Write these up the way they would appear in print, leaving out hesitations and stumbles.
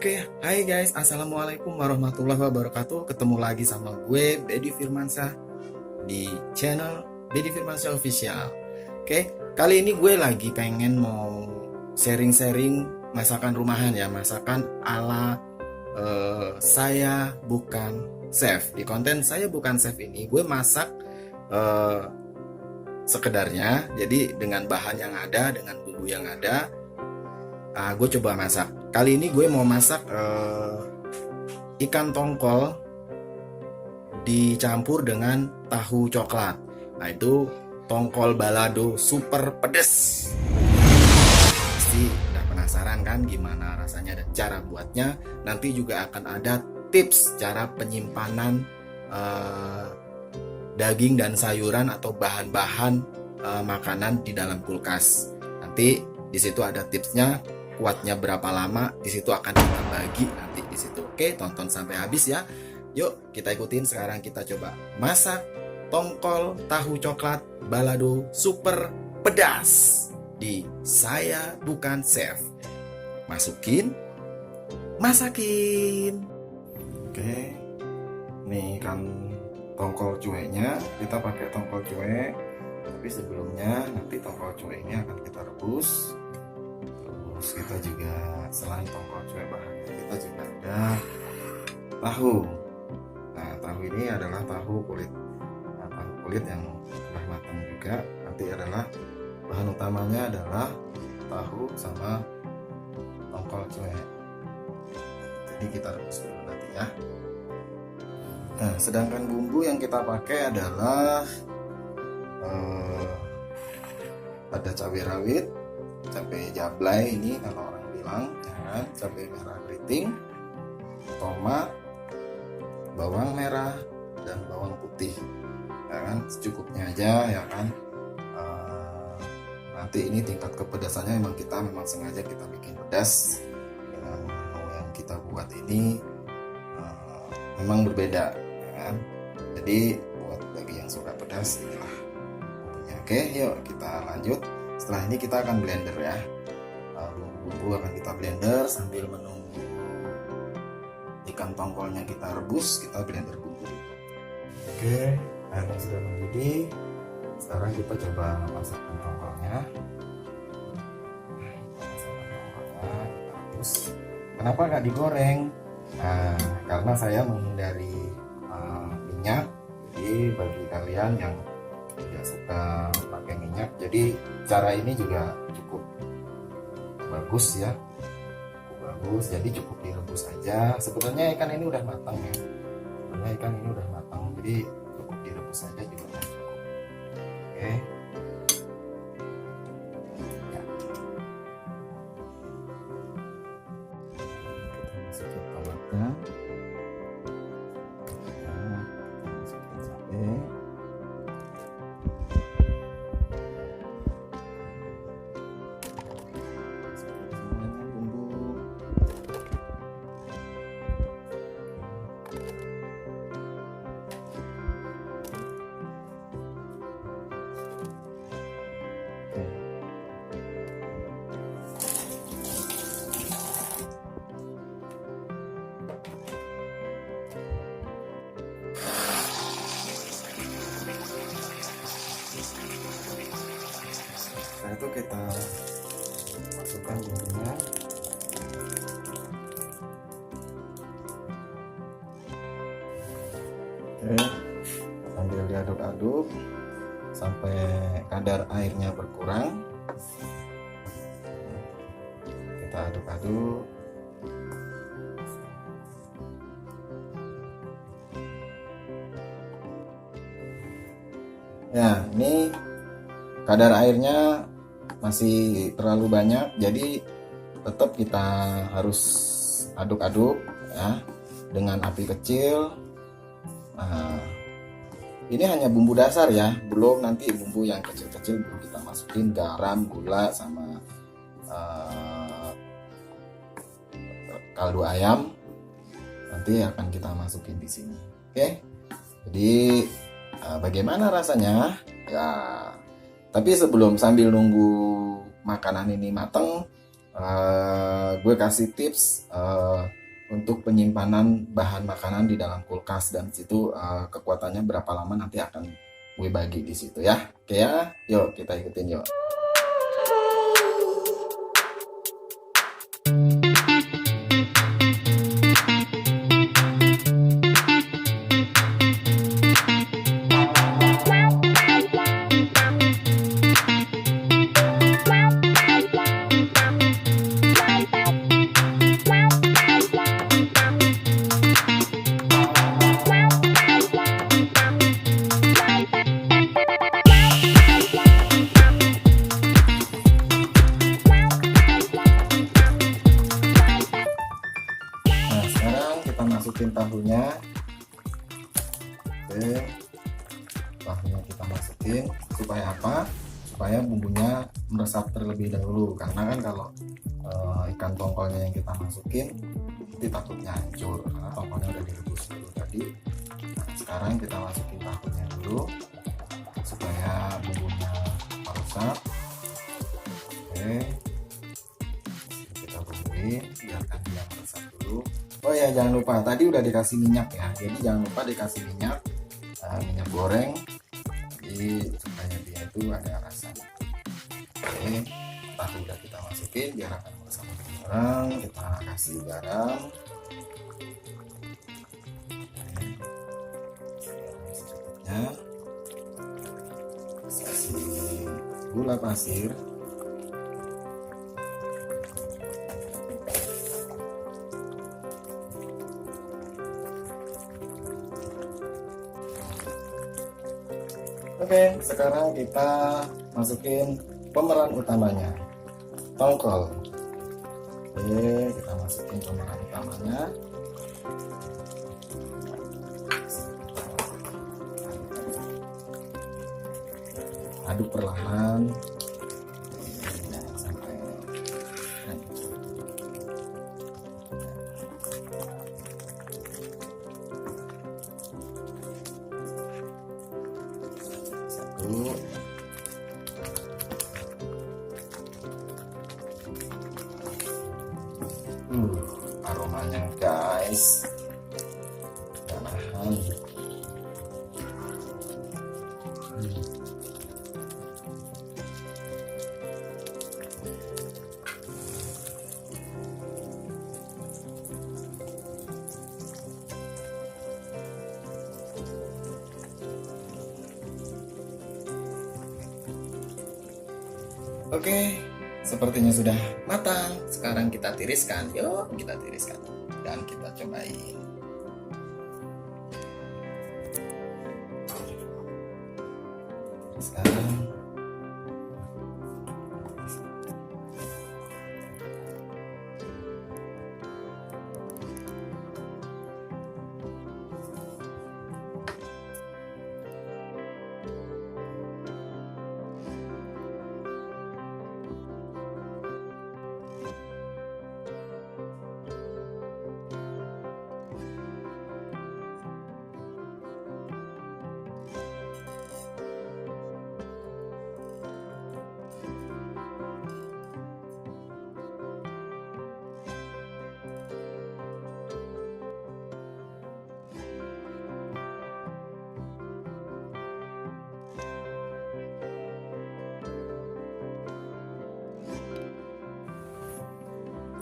Oke, hai guys, assalamualaikum warahmatullahi wabarakatuh. Ketemu lagi sama gue, Bedi Firmansyah, di channel Bedi Firmansyah Official. Oke, kali ini gue lagi pengen mau sharing-sharing masakan rumahan ya, masakan ala saya bukan chef. Di konten saya bukan chef ini, gue masak sekedarnya. Jadi dengan bahan yang ada, dengan bumbu yang ada, gue coba masak. Kali ini gue mau masak ikan tongkol dicampur dengan tahu coklat. Nah, itu tongkol balado super pedes. Pasti udah penasaran kan gimana rasanya dan cara buatnya. Nanti juga akan ada tips cara penyimpanan daging dan sayuran atau bahan-bahan makanan di dalam kulkas. Nanti di situ ada tipsnya. Kuatnya berapa lama, di situ akan kita bagi nanti di situ. Oke, tonton sampai habis ya. Yuk kita ikutin. Sekarang kita coba masak tongkol tahu coklat balado super pedas di Saya Bukan Chef. Masukin, masakin. Oke, nih kan tongkol cueknya, kita pakai tongkol cuek. Tapi sebelumnya nanti tongkol cuek ini akan kita rebus. Terus kita juga selain tongkol cuek bahannya, kita juga ada tahu. Nah, tahu ini adalah tahu kulit yang sudah matang juga. Nanti adalah bahan utamanya adalah tahu sama tongkol cuek. Jadi kita rebus dulu nanti ya. Nah, sedangkan bumbu yang kita pakai adalah ada cabai rawit, cabai jablay ini kalau orang bilang, ya kan? Cabai merah keriting, tomat, bawang merah, dan bawang putih, ya kan? Secukupnya aja, ya kan? Nanti ini tingkat kepedasannya memang sengaja kita bikin pedas. Dengan menu yang kita buat ini memang berbeda, ya kan? Jadi buat bagi yang suka pedas inilah bumbunya. Oke, yuk kita lanjut. Setelah ini kita akan blender ya. Bumbu akan kita blender sambil menunggu ikan tongkolnya kita rebus, kita blender bumbu. Oke, airnya sudah mendidih. Sekarang kita coba masukkan tongkolnya. Kita rebus. Kenapa nggak digoreng? Nah, karena saya menghindari minyak. Jadi bagi kalian yang tidak suka pakai minyak, jadi cara ini juga cukup bagus ya, cukup bagus. Jadi cukup direbus aja. Sebenarnya ikan ini udah matang ya, jadi cukup direbus aja juga udah cukup. Oke ya. Kita masukin tomatnya, kita masukin cabai. Setelah itu kita masukkan bumbunya. Oke, sambil diaduk-aduk sampai kadar airnya berkurang. Kita aduk-aduk. Ya, ini kadar airnya masih terlalu banyak, jadi tetap kita harus aduk-aduk ya dengan api kecil. Nah, ini hanya bumbu dasar ya, belum nanti bumbu yang kecil-kecil belum kita masukin, garam, gula, sama kaldu ayam nanti akan kita masukin di sini. Oke, jadi bagaimana rasanya ya. Tapi sambil nunggu makanan ini matang, gue kasih tips untuk penyimpanan bahan makanan di dalam kulkas, dan situ kekuatannya berapa lama nanti akan gue bagi di situ ya. Oke ya, yuk kita ikutin yuk. Nah, sekarang kita masukin tahunya. Oke, tahunya kita masukin supaya apa? Supaya bumbunya meresap terlebih dahulu, karena kan kalau ikan tongkolnya yang kita masukin nanti takutnya hancur karena tongkolnya udah direbus dulu tadi. Nah, sekarang kita masukin tahunya dulu supaya bumbunya meresap. Oke, kita bumbuin, biarkan dia meresap dulu. Oh ya, jangan lupa tadi udah dikasih minyak ya, jadi jangan lupa dikasih minyak goreng, jadi supaya dia itu ada rasanya. Oke, tahu udah kita masukin, biar akan meresap. Sekarang kita kasih garam. Secukupnya. Kasih gula pasir. Oke, sekarang kita masukin pemeran utamanya, tongkol. Oke, kita masukin pemeran utamanya. Aduk perlahan. Jangan sampai hancur. Satu. Aromanya guys, danahan. Oke, sepertinya sudah matang. Sekarang kita tiriskan. Yuk, kita tiriskan dan kita cobain. Sekarang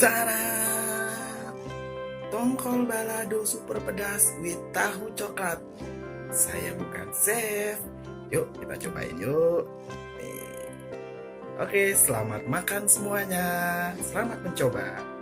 tada! Tongkol balado super pedas with tahu coklat. Saya bukan chef. Yuk kita cobain yuk. Nih. Oke, selamat makan semuanya. Selamat mencoba.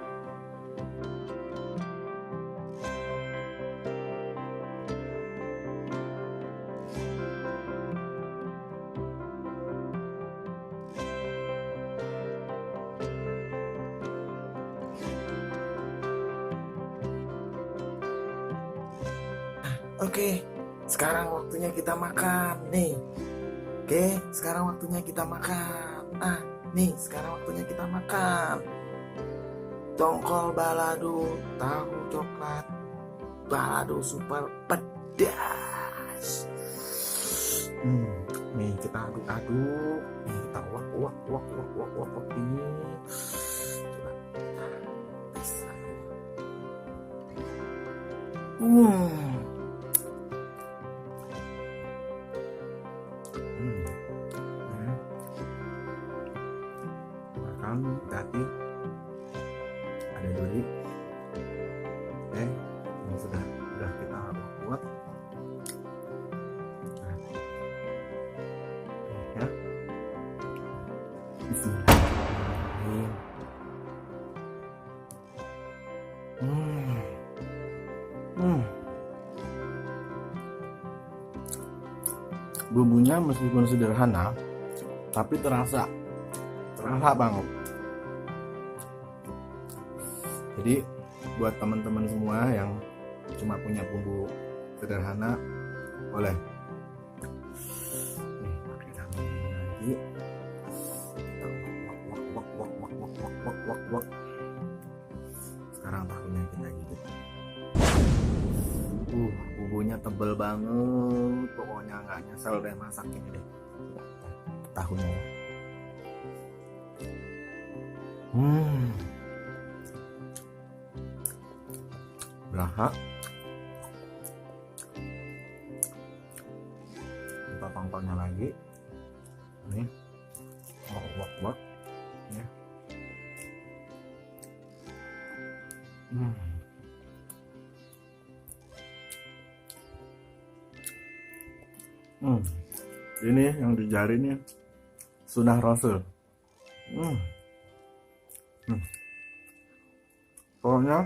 Oke, sekarang waktunya kita makan nih. Oke, sekarang waktunya kita makan. Nih, sekarang waktunya kita makan. Tongkol balado, tahu coklat, balado super pedas. Nih kita aduk-aduk. Nih kita uak ini. Coba Hmm. Makan hati ada duri. Ini sudah kita buat. Nah, ya. Bismillahirrahmanirrahim. Bumbunya meskipun sederhana, tapi terasa banget. Jadi buat teman-teman semua yang cuma punya bumbu sederhana, boleh nih pakai kami lagi. Wak. Sekarang tahunya kita gigit. Bumbunya tebel banget, pokoknya nggak nyesel deh masak ini deh tahunya ya. Berahak. Kita tongkolnya lagi. Nih. Wak. Ya. Ini yang di jari nih Sunnah Rasul. Pokoknya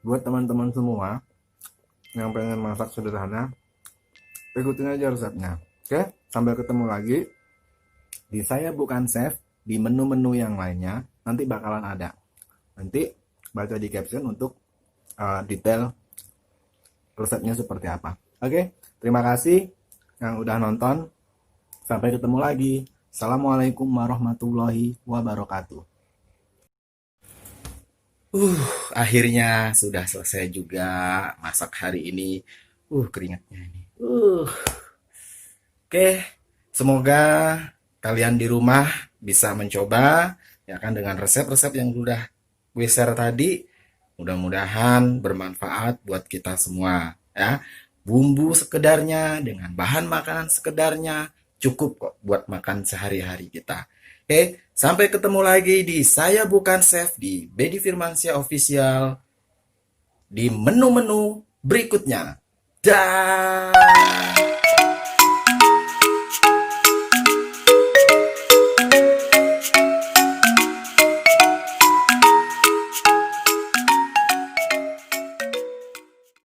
buat teman-teman semua yang pengen masak sederhana, ikutin aja resepnya. Oke, sampai ketemu lagi di Saya Bukan Chef. Di menu-menu yang lainnya nanti bakalan ada. Nanti baca di caption untuk detail resepnya seperti apa. Oke, terima kasih yang udah nonton. Sampai ketemu lagi. Assalamualaikum warahmatullahi wabarakatuh. Akhirnya sudah selesai juga masak hari ini. Keringatnya ini. Oke, semoga kalian di rumah bisa mencoba ya kan dengan resep-resep yang sudah gue share tadi. Mudah-mudahan bermanfaat buat kita semua ya. Bumbu sekedarnya dengan bahan makanan sekedarnya cukup kok buat makan sehari-hari kita. Oke, sampai ketemu lagi di Saya Bukan Chef di Bedi Firmansyah Official di menu-menu berikutnya. Dah.